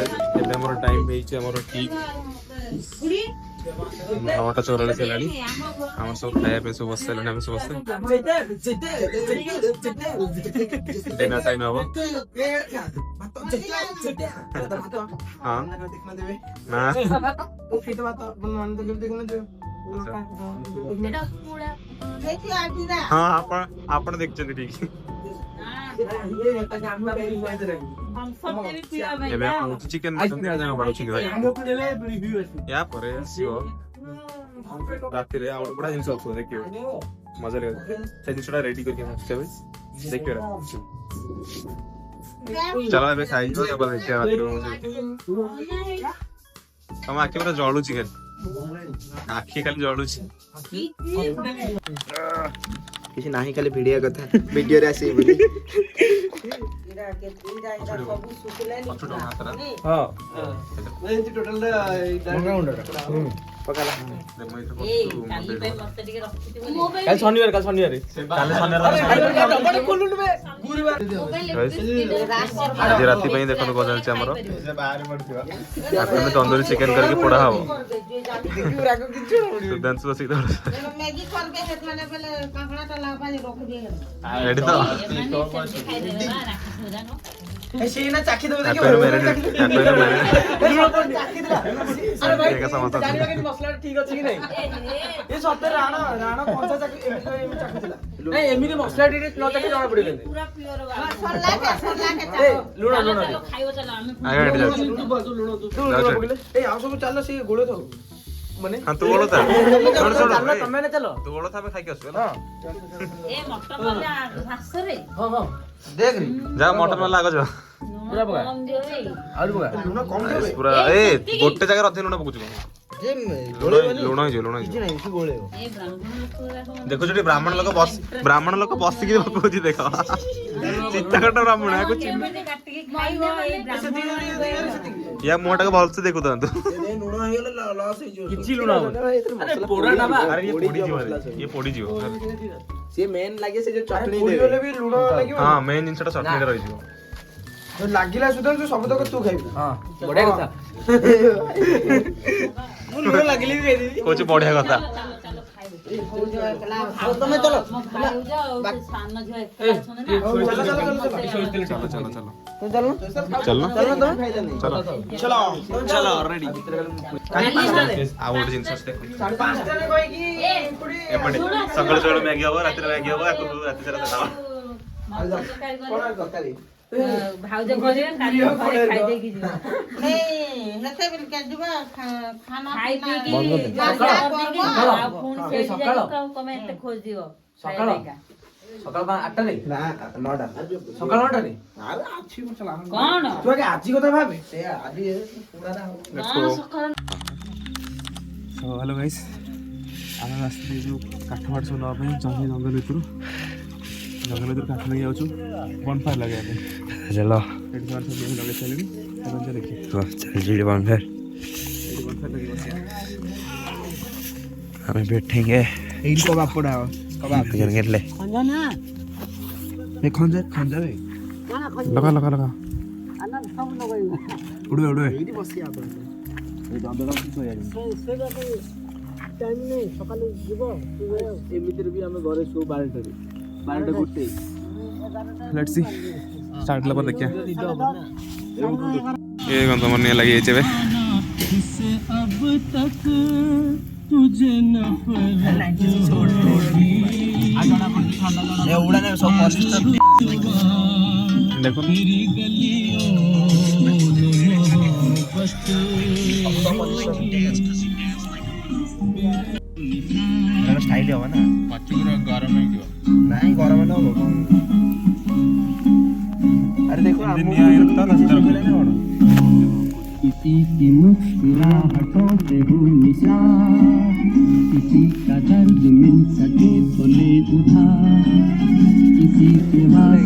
ଏବେ ଆମର ଟାଇମ୍ ହେଇଛି ଆମର ଠିକ୍ 9ଟା 44 ହେଲାଣି। ଆମର ସବୁ ଖାଇବା ପାଇଁ ସବୁ ବସି ସାରିଲାଣି। ଆମେ ସବୁ ଡିନର ଟାଇମ୍ ହବ। ହଁ ନା ହଁ ଆପଣ ଦେଖିଛନ୍ତି ଠିକ୍। ଏବେ ଚିକେନ ୟା ପରେ ଆସିବ ରାତିରେ ଆଉ ଗୋଟେ ବଢିଆ ଜିନିଷ ଆସିବ, ଦେଖିବ ମଜା ଲାଗିବ। ସେ ଜିନିଷଟା ରେଡି କରିକି ଆସିବେ, ଦେଖିବ। ଚାଲ ଏବେ ଖାଇଯିବ, ତାପରେ ଦେଖିବା ରାତିରେ। ତମ ଆଖି ପୁରା ଜଳୁଛି, ଖାଲି ଆଖି ଖାଲି ଜଳୁଛି। କିଛି ନାହିଁ, ଖାଲି ଭିଡିଓ କଥା, ଭିଡିଓରେ ଆସିବେ ବୋଲି। ଶନିବାର ଆଜି ରାତି ପାଇଁ ଦେଖନ୍ତୁ କଣ ଚାଲିଛି ଆମର। ତନ୍ଦୁରୀ ଚିକେନ କରିକି ପୋଡା ହବ। ସୁଧାଂଶୁ ବସିକି ରେଡି ତ? ଏମିତି ମସଲା ଟିକେ ନ ଚାଖି ଜଣା ପଡିବନି। ଆଉ ସବୁ ଚାଲ ସେ ଗୋଳ ଥାଉ ମାନେ ତୁ ବୋଳ ଥା ତମେ ଚାଲ ତୁ ବୋଳ ଥା, ଆମେ ଖାଇକି ଆସିବୁ। ଦେଖ ଯା ମଟନ ବାଲା ଆଗ ଯା ପୁରା। ଏ ଗୋଟେ ଜାଗାରେ ଅଧିକ ଲୁଣ ପକଉଛୁ, ଲୁଣ ହେଇଯିବ। ଦେଖୁଛୁ ଟିକେ ବ୍ରାହ୍ମଣ ଲୋକ ବସିକି ପକଉଛି, ଦେଖ ଚିତ୍ତାକଟ ବ୍ରାହ୍ମଣ। ୟା ମୁହଁ ଟାକୁ ଭଲସେ ଦେଖୁଥାନ୍ତୁ। କିଛି ଲୁଣ ଇଏ ପୋଡିଯିବ। ସିଏ ମେନ୍ ଲାଗେ, ସେ ଯୋଉ ଚଟଣି ବି ଲୁଣ ଲାଗିବ। ହଁ ମେନ୍ ଜିନିଷଟା ଚଟଣିରେ ରହିଯିବ। ଲାଗିଲା ସୁଧା ସବୁ ତକ ତୁ ଖାଇବୁ। ହଁ ବଢିଆ କଥା। ମୁଁ ଲୁଣ ଲାଗିଲେ ବି ଖାଇଦେବି। କହୁଛି ବଢିଆ କଥା। ତମେ ଚାଲ ଆଉ ଗୋଟେ ଜିନିଷ ସକାଳୁ ସକାଳୁ ମ୍ୟାଗି ହବ, ରାତିରେ ମ୍ୟାଗି ହବ, ରାତି ସାରା ଭାଉଜ କରିବେ, କାଲି ଘରେ ଖାଇଦେଇକି ଯିବା। ସକାଳ 8ଟାରେ ନା 9ଟା ସକାଳ 9ଟାରେ କଣ ତୁ ଆଗେ ଆଜି କଥା ଭାବେ। ହ୍ୟାଲୋ ଗାଇସ୍, ଆମେ ଆସିଥିଲେ ଯୋଉ କାଠ ଫାଟ ସବୁ ନେବା ପାଇଁ ଜଙ୍ଗଲ ଭିତରୁ କାଠ ନେଇ ଯାଉଛୁ ବନଫାୟାର ଲଗେଇବା ପାଇଁ। ଚାଲ ଏଠି ସବୁ ଲଗେଇ ସାରିଲେଣି, देखिए बनफायर लगी बसिया हमें बैठेंगे। एडी कबाब पड़ा हो कबाब करेंगे ले खंजा ना ए खंजा बे लगा लगा लगा आना सब लगाई उड़वे उड़वे एडी बसिया आपण ए दंदरा किछ होया से टाइम नहीं सकाले जीवो एमितिर भी हम घरे सो 12टा गुटे लेट्स सी स्टार्ट लगा देखिए ये गंदा मरने लगी है चेवे अब तक तुझे नफरत ए उड़ा ने सब पॉलिस्टर देखो स्टाइल हो ना पूरा गरम है क्यों नहीं गरम ना हो अरे देखो आप निया रखता ना सीधा रखता किसी की मुस्कुराहटों पे हो निशान किसी का दर्द मिल सके तो ले उठा किसी के बाद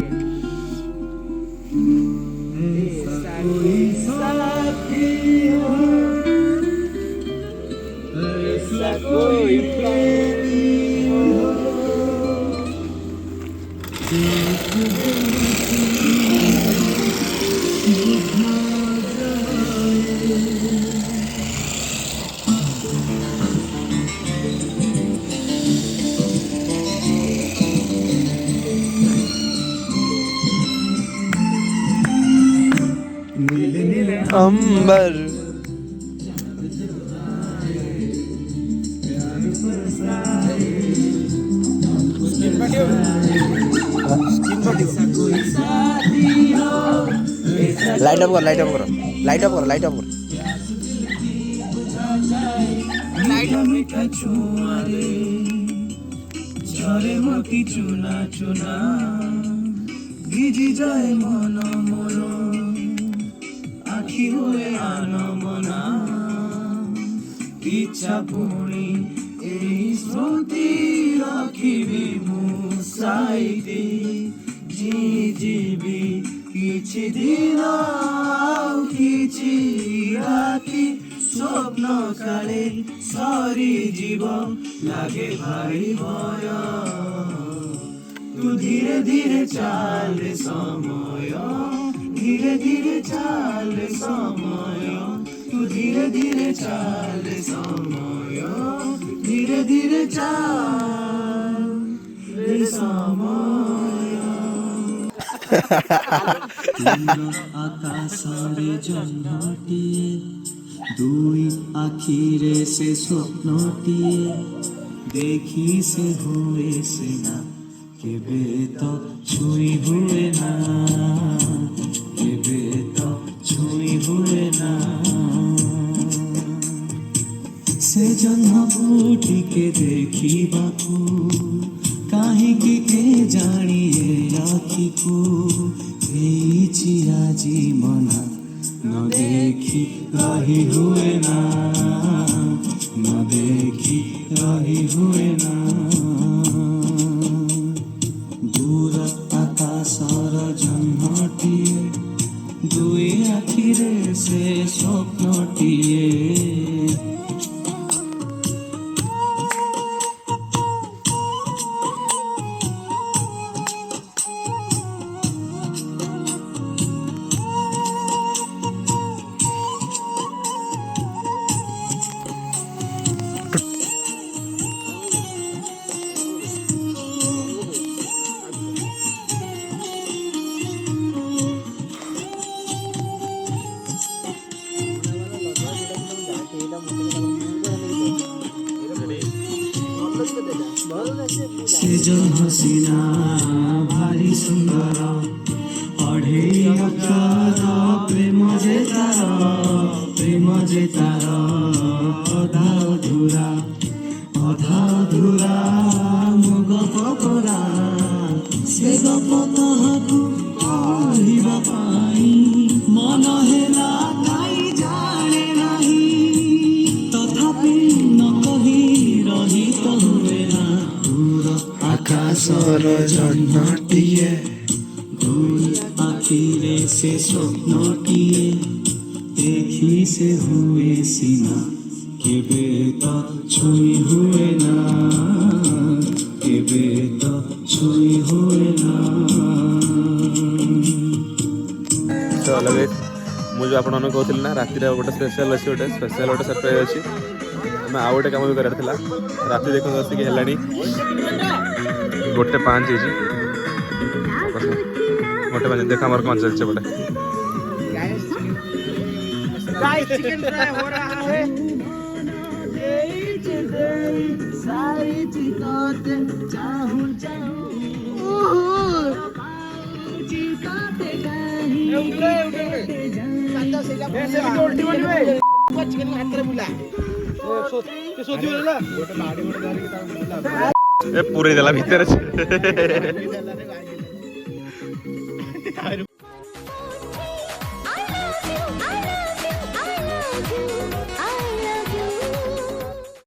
कोई साथी हो ऐसा कोई प्रेमी हो एक दिल की अंबर लाइट ऑफ कर लाइट ऑफ कर लाइट ऑफ कर लाइट ऑफ कर ভিজি যায় মন মন আখি হয়ে আনমনা ইচ্ছা পুଣି এই স্মৃতি রাখিবি মুসাইতি ଯିବି କିଛି ଦିନ ଆଉ କିଛି ରାତି ସ୍ୱପ୍ନ କାଳେ ସରିଯିବ ଲାଗେ ଭାରି ଭୟ तू धीरे धीरे चाल समय धीरे धीरे चाल समय तू धीरे धीरे चाल समय धीरे धीरे चाल समय आकाशरे जन्मटिए दुई आखिरे से स्वप्नटिए देखी से हुए सिना केबे तो छुई हुए ना केबे तो छुई हुए ना से जन्मबू टिके देखिबाकू काहींकि के जानिए आखिकू ହେଇଛି ଆଜି ମନା ନ ଦେଖି ରହି ହୁଏ ନା ନ ଦେଖି ରହି ହୁଏ ନା दूर आकाशर जन्मटिए दुई आखिरे से स्वप्नटिए সেজন হসিনা ভারি সুন্দর অঢেই অক্ষর প্রেম যে তার অধা অধুরা মুগ পকরা ସେ ଗପ ତାହାକୁ କହିବା ପାଇଁ ମନ ହେଲା କାଇ ଜାଣେ ନାହିଁ ତଥାପି ନ କହି ରହି ତ ହୁଏ ନା ଦୂର ଆକାଶର ଜହ୍ନଟିଏ ଦୁଇ ଆଖିରେ ସେ ସ୍ୱପ୍ନଟିଏ ଦେଖି ସେ ହୁଏ ସିନା କେବେ ତ ଛୁଇଁ ହୁଏ ନା କେବେ ତ ଛୁଇଁ ହୁଏ ନା तो अलग मुझे आपण कहूँ ना राति गोटे स्पेशल अच्छी गोटे स्पेशल गोटे सरप्राइज अच्छी आम आउ गोटे कम भी करार राति देख आसिक है 1:05 गोटे 5 देख आम कौन चलছে गोटे चिकन फ्राई हो रहा है पूरे देला भीतर